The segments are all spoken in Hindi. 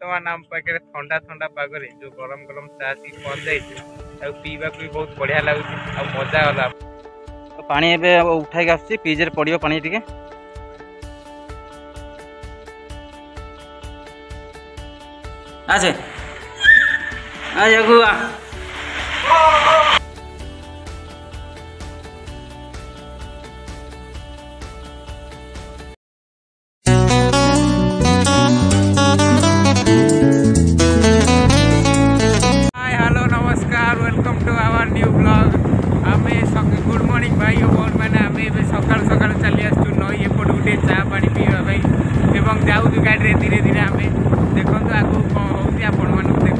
बर्तमान आम पाखे ठंडा ठंडा पागरे जो गरम गरम चा सी पहुंच जाए पीवा भी बहुत बढ़िया लगुच आ मजा गला। पानी एबे उठाई आसुची फ्रिज रे पड़ियो पानी टिके आसे आ जगुआ welcome to our new blog. आमे गुड मॉर्निंग भाई और मैंने आमे सकाल सकाल चली आसु नई एपट गोटे चा पानी पीवा भाई एवं जाऊँ गाड़ी धीरे धीरे आमे देखो आगू कौन होती आपण मानक देख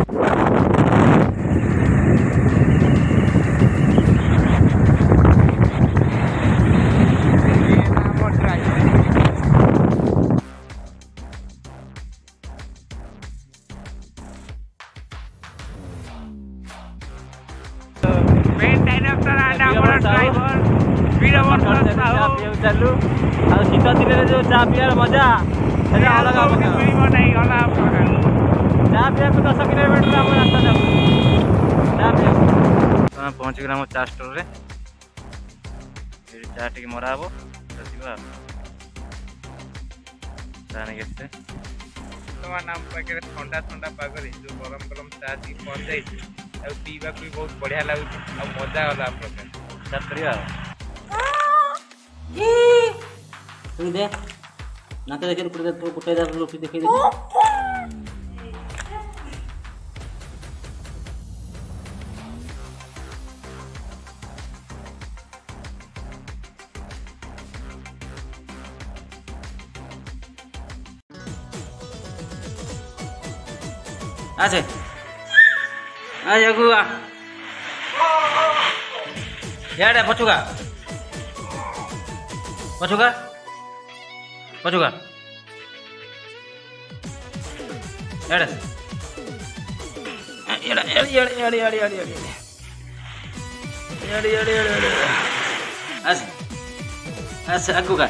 चलू शीत दिन जो चा पीवार मजा अलग चा पीवा 10 किलोमीटर आम रास्ता जाऊ पहुँच गला चा स्टोर रे चा टी मरा हम चा नहीं बर्तमान आम पाखे ठंडा ठंडा पागरे जो गरम गरम चा सी पहुंच जाए पीवा भी बहुत बढ़िया लगुच आ मजा गला स्टार्ट करिया दे ना तो देखिए ऊपर तो कुटे जा रोटी देखिए आसे आ जगुआ याडे पछुगा पछुगा पछुगा याडे याडे याडे याडे याडे याडे याडे याडे याडे याडे आसे आसे अगुगा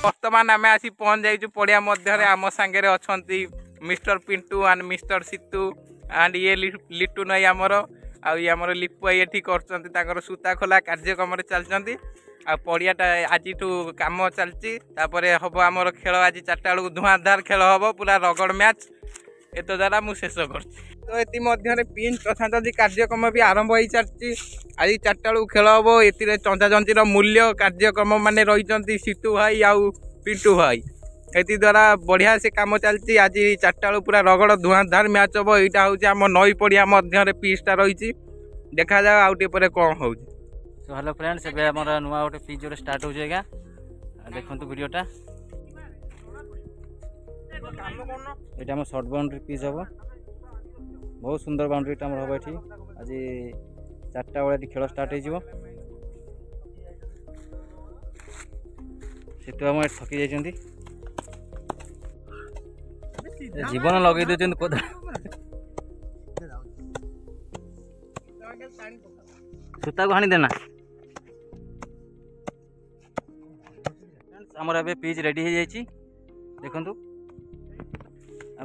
वर्तमान आम आसी पहुंच जाइए पड़िया मध्य आम सांगे अच्छा mister Pintu and mister Situ and ये लिटू नई आमर आमर लिपु भाई ये कर सूता खोला कार्यक्रम चलती आ पड़ियाटा आज कम चलती हम आमर खेल आज 4टा बेलू धुआंधार खेल हम पूरा रगड़ मैच एत द्वारा मुझे शेष कर तो ये पिंच प्रशांति कार्यक्रम भी आरंभ हो सारी आज 4टा बेलू खेल हम ए चंदा चंचीर मूल्य कार्यक्रम माने रही सीतू भाई आउ पिंटू भाई ये द्वारा बढ़िया से कम चलती आज 4टा बेलू पूरा रगड़ धुआंधार मैच हम यहाँ हूँ आम नई पड़िया मध्य पिचटा रही देखा जाओ आउ टे कौन हो। सो हेलो फ्रेंड्स ए आम नुआ गोटे पिच जो स्टार्ट हो जाएगा देखो वीडियोटा ये आम सर्ट बाउंड्री पिच हम बहुत सुंदर बाउंड्रीटा हम ये आज 4टा बेले खेल स्टार्ट हो सीतू आम थकी जाइए जीवन लगे दौरान कोदा सूता को हाणी देना आमर ए पिच रेडी हो जाइए देखु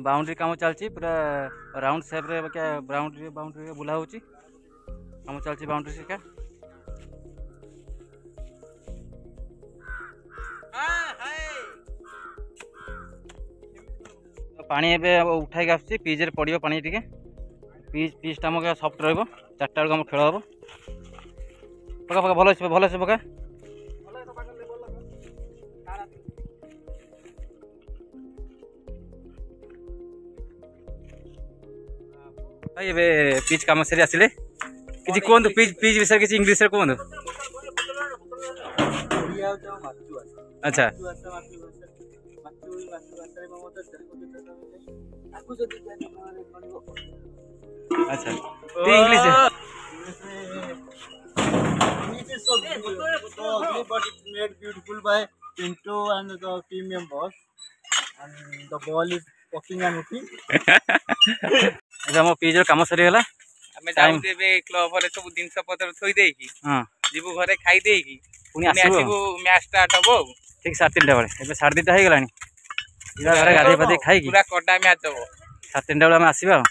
बाउंड्री काम चलती पूरा राउंड शेप रे क्या बाउंड्री बुला हो काम चलती बाउंड्री से पानी एबे उठाई आसुची फ्रिज रे पड़ियो पानी टिके पिचटा हम सफ्ट रहिबो 4टा बेलू हम खेल हम पका पका भल से पका भाई एबे पिच काम से आसिले किछि कोन पिच विषय किछि इंग्लिश रे कोन अच्छा अच्छा English It is so beautiful, but it's made beautiful by Pinto and the team members, and the ball is walking and looking. ଏବେ ଆମ ପିଚ୍ ର କାମ ସରିଗଲା। ଆମେ ଯାଉଛୁ ଏବେ କ୍ଲବ ରେ ସବୁ ଜିନିଷ ପତ୍ର ଥୋଇ ଦେଇକି ହଁ ଯିବୁ ଘରେ ଖାଇ ଦେଇକି ପୁଣି ପୁଣି ଆସିବୁ ମ୍ୟାଚ୍ ଷ୍ଟାର୍ଟ ହବ ଆଉ। ଠିକ୍ 3:30 ବେଳେ ଏବେ 2:30 ହେଇଗଲାଣି। ଯିବା ଘରେ ଗାଧେଇ ପାଧେଇ ଖାଇକି ପୁରା କଡା ମ୍ୟାଚ୍ ହବ। 3:30 ବେଳେ ଆମେ ଆସିବା ଆଉ।